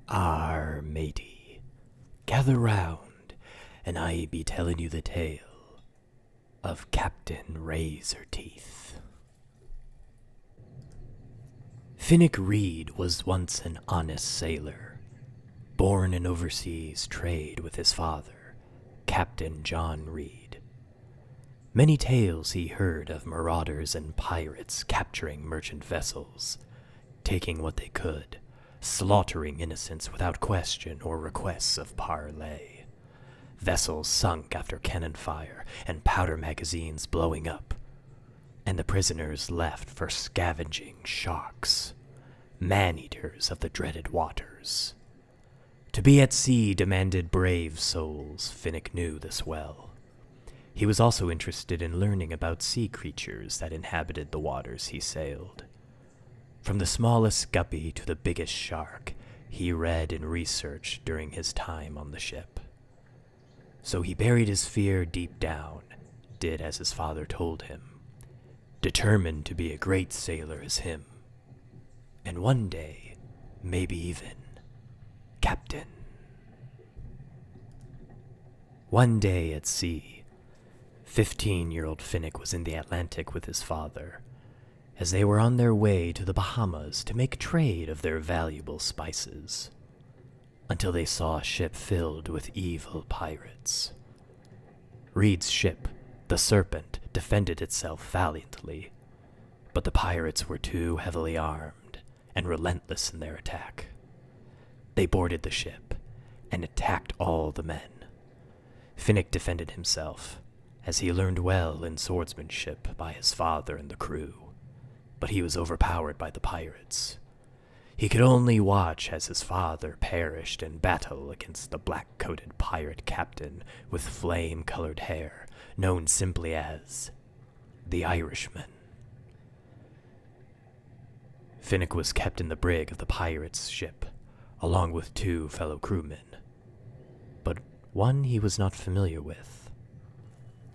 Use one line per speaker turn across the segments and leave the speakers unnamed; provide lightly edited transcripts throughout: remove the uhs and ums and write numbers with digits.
Arr, matey, gather round, and I be telling you the tale of Captain Razorteeth. Finnick Reed was once an honest sailor, born in overseas trade with his father, Captain John Reed. Many tales he heard of marauders and pirates capturing merchant vessels, taking what they could, slaughtering innocents without question or requests of parley. Vessels sunk after cannon fire and powder magazines blowing up, and the prisoners left for scavenging sharks, man-eaters of the dreaded waters. To be at sea demanded brave souls. Finnick knew this well. He was also interested in learning about sea creatures that inhabited the waters he sailed. From the smallest guppy to the biggest shark, he read and researched during his time on the ship. So he buried his fear deep down, did as his father told him, determined to be a great sailor as him, and one day, maybe even, captain. One day at sea, 15-year-old Finnick was in the Atlantic with his father, as they were on their way to the Bahamas to make trade of their valuable spices, until they saw a ship filled with evil pirates. Reed's ship, the Serpent, defended itself valiantly, but the pirates were too heavily armed and relentless in their attack. They boarded the ship and attacked all the men. Finnick defended himself, as he learned well in swordsmanship by his father and the crew, but he was overpowered by the pirates. He could only watch as his father perished in battle against the black-coated pirate captain with flame-colored hair, known simply as the Irishman. Finnick was kept in the brig of the pirates' ship, along with 2 fellow crewmen, but one he was not familiar with.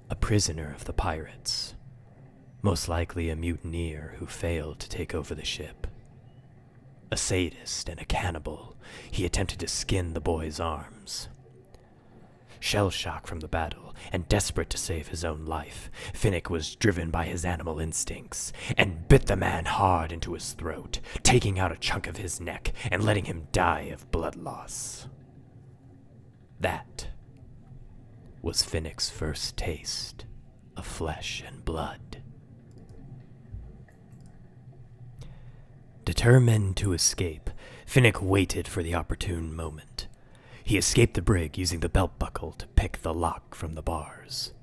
A prisoner of the pirates, most likely a mutineer who failed to take over the ship. A sadist and a cannibal, he attempted to skin the boy's arms. Shell-shocked from the battle and desperate to save his own life, Finnick was driven by his animal instincts and bit the man hard into his throat, taking out a chunk of his neck and letting him die of blood loss. That was Finnick's first taste of flesh and blood. Determined to escape, Finnick waited for the opportune moment. He escaped the brig using the belt buckle to pick the lock from the bars.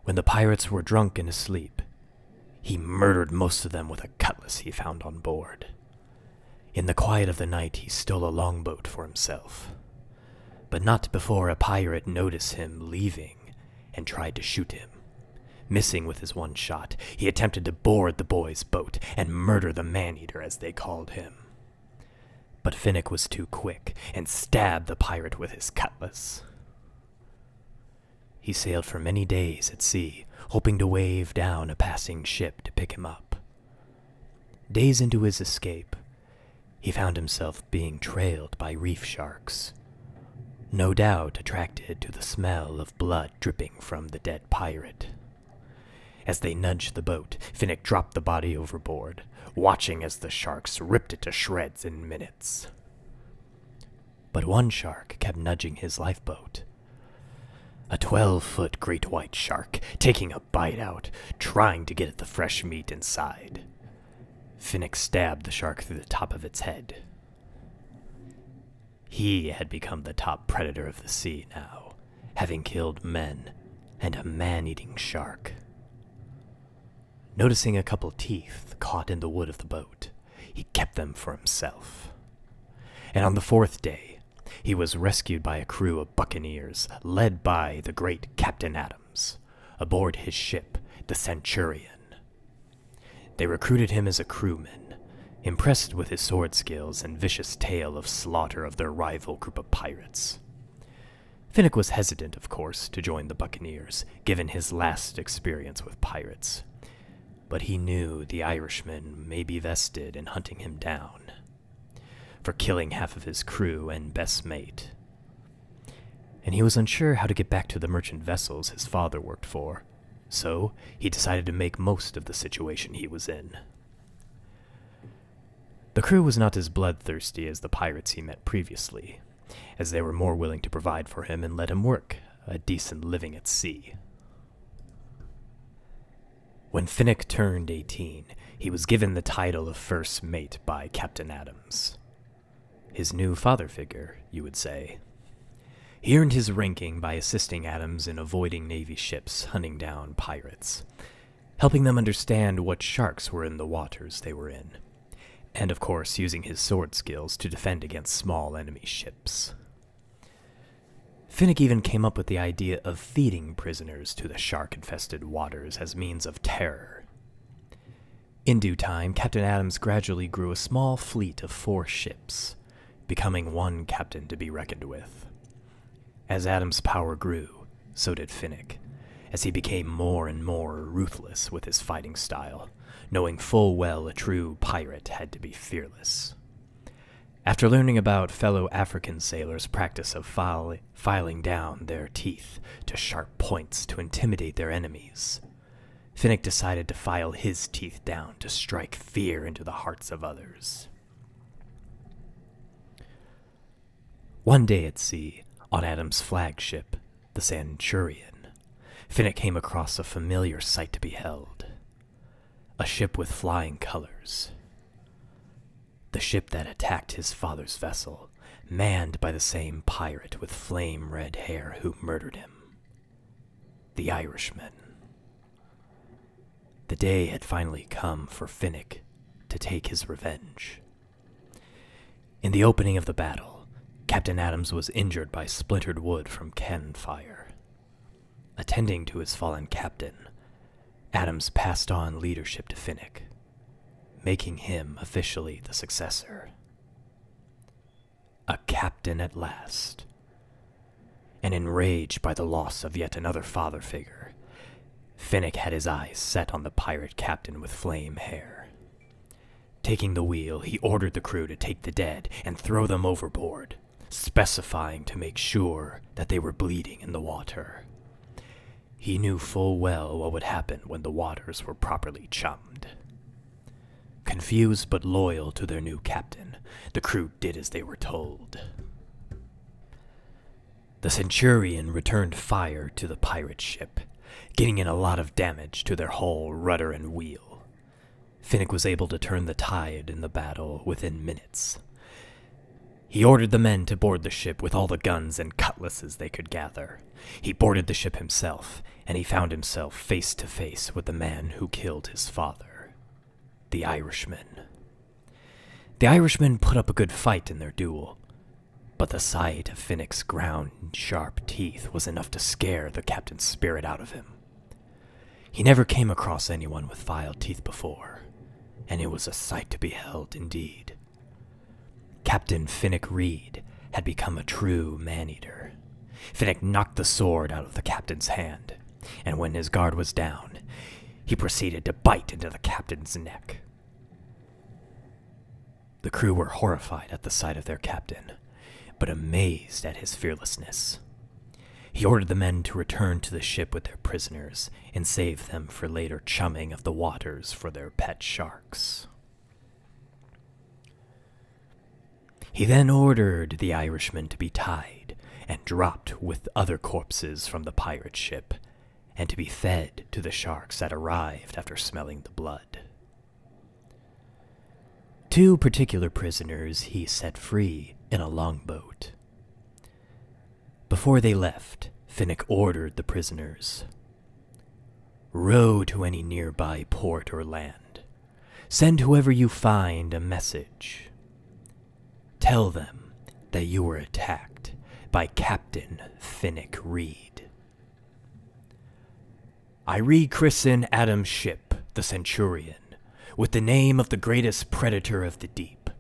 When the pirates were drunk and asleep, he murdered most of them with a cutlass he found on board. In the quiet of the night, he stole a longboat for himself, but not before a pirate noticed him leaving and tried to shoot him. Missing with his one shot, he attempted to board the boy's boat and murder the man-eater, as they called him. But Finnick was too quick and stabbed the pirate with his cutlass. He sailed for many days at sea, hoping to wave down a passing ship to pick him up. Days into his escape, he found himself being trailed by reef sharks, no doubt attracted to the smell of blood dripping from the dead pirate. As they nudged the boat, Finnick dropped the body overboard, watching as the sharks ripped it to shreds in minutes. But one shark kept nudging his lifeboat. A 12-foot great white shark, taking a bite out, trying to get at the fresh meat inside. Finnick stabbed the shark through the top of its head. He had become the top predator of the sea now, having killed men and a man-eating shark. Noticing a couple teeth caught in the wood of the boat, he kept them for himself. And on the 4th day, he was rescued by a crew of buccaneers led by the great Captain Adams, aboard his ship, the Centurion. They recruited him as a crewman, impressed with his sword skills and vicious tale of slaughter of their rival group of pirates. Finnick was hesitant, of course, to join the buccaneers, given his last experience with pirates. But he knew the Irishman may be vested in hunting him down. for killing half of his crew and best mate. And he was unsure how to get back to the merchant vessels his father worked for, so he decided to make most of the situation he was in. The crew was not as bloodthirsty as the pirates he met previously, as they were more willing to provide for him and let him work a decent living at sea. When Finnick turned 18, he was given the title of first mate by Captain Adams. His new father figure, you would say. He earned his ranking by assisting Adams in avoiding Navy ships hunting down pirates, helping them understand what sharks were in the waters they were in, and of course using his sword skills to defend against small enemy ships. Finnick even came up with the idea of feeding prisoners to the shark-infested waters as means of terror. In due time, Captain Adams gradually grew a small fleet of 4 ships, becoming one captain to be reckoned with. As Adams' power grew, so did Finnick, as he became more and more ruthless with his fighting style, knowing full well a true pirate had to be fearless. After learning about fellow African sailors' practice of filing down their teeth to sharp points to intimidate their enemies, Finnick decided to file his teeth down to strike fear into the hearts of others. One day at sea, on Adams' flagship, the Centurion, Finnick came across a familiar sight to behold. A ship with flying colors. The ship that attacked his father's vessel, manned by the same pirate with flame-red hair who murdered him. The Irishman. The day had finally come for Finnick to take his revenge. In the opening of the battle, Captain Adams was injured by splintered wood from cannon fire. Attending to his fallen captain, Adams passed on leadership to Finnick, making him officially the successor. A captain at last. And enraged by the loss of yet another father figure, Finnick had his eyes set on the pirate captain with flame hair. Taking the wheel, he ordered the crew to take the dead and throw them overboard, specifying to make sure that they were bleeding in the water. He knew full well what would happen when the waters were properly chummed. Confused but loyal to their new captain, the crew did as they were told. The Centurion returned fire to the pirate ship, getting in a lot of damage to their hull, rudder, and wheel. Finnick was able to turn the tide in the battle within minutes. He ordered the men to board the ship with all the guns and cutlasses they could gather. He boarded the ship himself, and he found himself face to face with the man who killed his father, the Irishman. The Irishman put up a good fight in their duel, but the sight of Finnick's ground sharp teeth was enough to scare the captain's spirit out of him. He never came across anyone with filed teeth before, and it was a sight to be beheld indeed. Captain Finnick Reed had become a true man-eater. Finnick knocked the sword out of the captain's hand, and when his guard was down, he proceeded to bite into the captain's neck. The crew were horrified at the sight of their captain, but amazed at his fearlessness. He ordered the men to return to the ship with their prisoners and save them for later chumming of the waters for their pet sharks. He then ordered the Irishman to be tied and dropped with other corpses from the pirate ship, and to be fed to the sharks that arrived after smelling the blood. 2 particular prisoners he set free in a longboat. Before they left, Finnick ordered the prisoners, "Row to any nearby port or land. Send whoever you find a message. Tell them that you were attacked by Captain Finnick Reed. I rechristen Adam's ship, the Centurion, with the name of the greatest predator of the deep,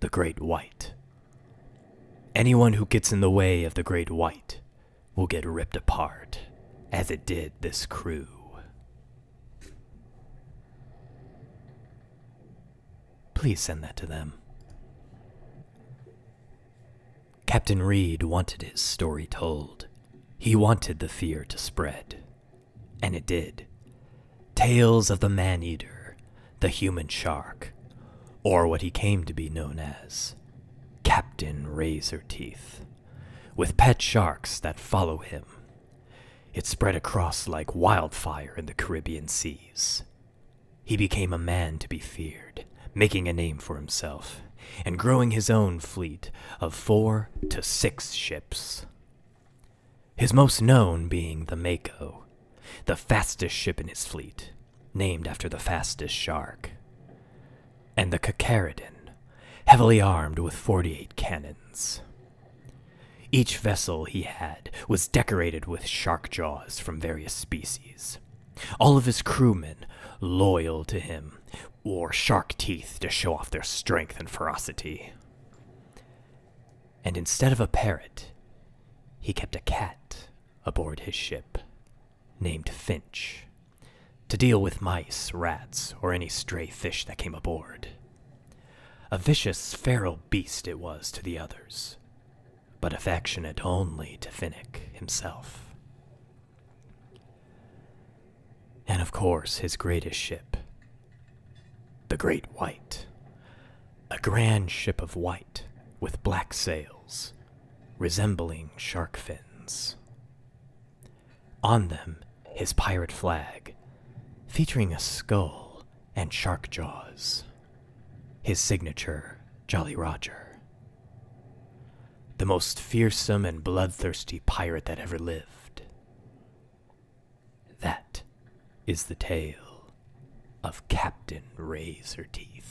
the Great White. Anyone who gets in the way of the Great White will get ripped apart, as it did this crew." Please send that to them. Captain Reed wanted his story told. He wanted the fear to spread. And it did. Tales of the man-eater, the human shark, or what he came to be known as, Captain Razorteeth, with pet sharks that follow him. It spread across like wildfire in the Caribbean seas. He became a man to be feared, making a name for himself, and growing his own fleet of 4 to 6 ships. His most known being the Mako, the fastest ship in his fleet, named after the fastest shark, and the Kakaradin, heavily armed with 48 cannons. Each vessel he had was decorated with shark jaws from various species. All of his crewmen, loyal to him, wore shark teeth to show off their strength and ferocity. And instead of a parrot, he kept a cat aboard his ship, named Finch, to deal with mice, rats, or any stray fish that came aboard. A vicious, feral beast it was to the others, but affectionate only to Finnick himself. And of course, his greatest ship, the Great White, a grand ship of white with black sails, resembling shark fins. On them, his pirate flag, featuring a skull and shark jaws. His signature, Jolly Roger. The most fearsome and bloodthirsty pirate that ever lived. That is the tale of Captain Razorteeth.